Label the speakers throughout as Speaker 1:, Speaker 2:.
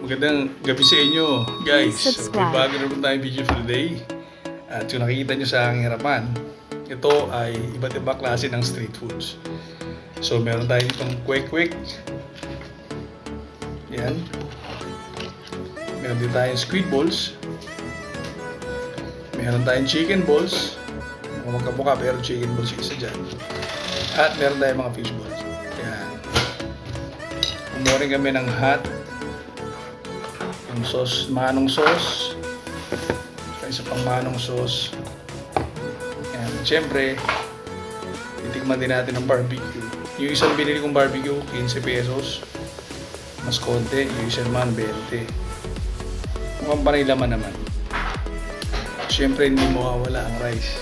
Speaker 1: Magandang gabi sa inyo, guys.
Speaker 2: Please subscribe.
Speaker 1: May bago na naman tayong video for today. At yung nakikita nyo sa aking harapan, ito ay iba't ibang klase ng street foods. So, meron tayo itong kwek-kwek. Yan. Meron din tayong squid balls. Meron tayong chicken balls. Magkamukha pero chicken balls yung isa dyan. At meron tayong mga fish balls. Yan. Kumuha rin kami ng hot yung sauce, manong sauce. Isa pang manong sauce. Yan. Siyempre, titikman din natin ng barbecue. Yung isang binili kong barbecue, 15 pesos. Mas konti. Yung isa naman, 20. Mukhang panay laman naman. Siyempre, hindi mawawala ang rice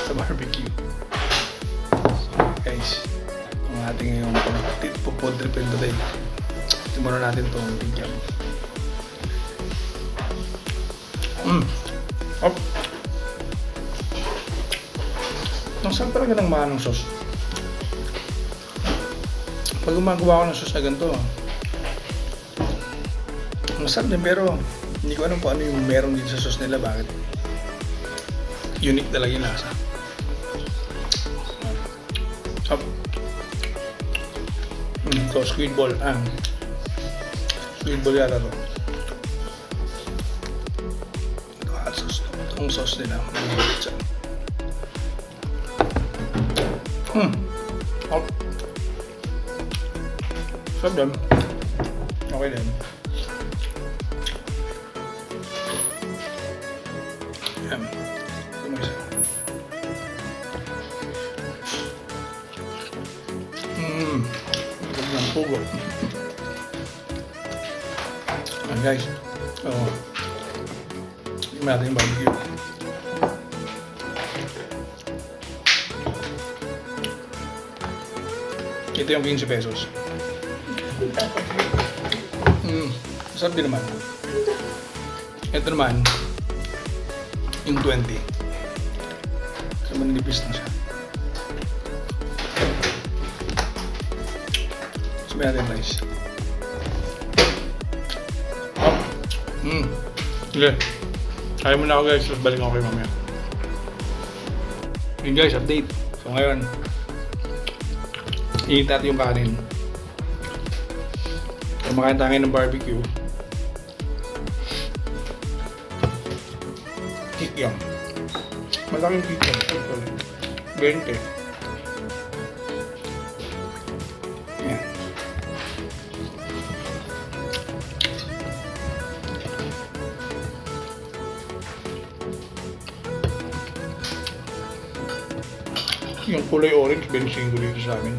Speaker 1: sa barbecue. So, guys, ang ating ngayong food trip today. Timunan natin itong bigyan. Hop. Ang sarap talaga ng manong sauce. Pag gumagawa ko ng sauce na ganito, ang sarap din pero hindi ko alam kung ano yung meron dito sa sauce nila. Bakit? Unique talaga yung lasa. Hop. Ito, squid ball. Squid ball yata to. Itong sauce nila, nagigit siya. Hop. Sarap din. Okay din. Yan. Tumisa. Ito ng pugo. Ayan guys. Tingnan natin yung barbecue. Ito yung 15 pesos. Sarap din naman. Ito naman, yung 20. So, manipis na siya. Sabi natin rice. Okay. Kaya muna ako guys, balik ako kayo mamaya. Okay guys, update. So ngayon, iinit natin yung kanin. Kumakain tayo ng barbecue. Kikyam. Malaking kikyam. 20. Yan. Yung kulay orange, 25 dito sa amin.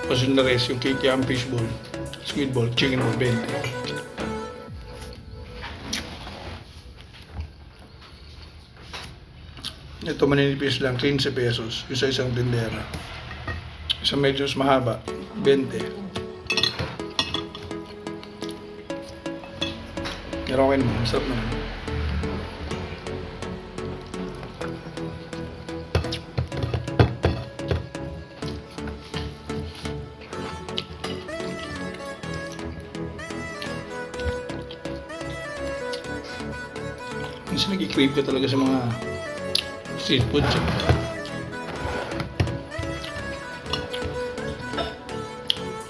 Speaker 1: Tapos yung the rest, yung kikiam, fish ball, squid ball, chicken ball, 20. Ito maninipis lang, 15 pesos. Yung sa isang tindera. Isang medyo mas mahaba, 20. Pero okay naman, masarap naman. Minsan nag-crave ka talaga sa mga street food.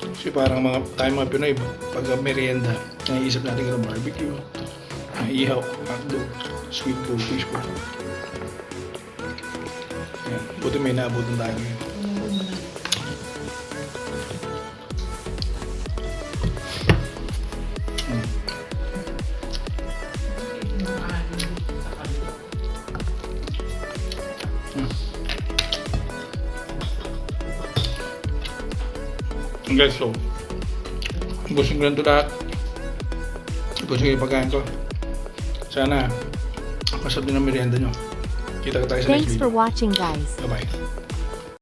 Speaker 1: Kasi parang tayo mga Pinoy, pag merienda, naiisip natin ka ng barbecue, ihaw, hotdog, sweet ball, fish ball. Yan, buti may naabutan tayo ngayon. Guys, so busing ko lang ito lahat. Busing ko yung pagkain ko. Sana masarap din ang merienda nyo. Kita ka tayo sa next video.
Speaker 2: Thanks for watching, guys.
Speaker 1: Bye bye.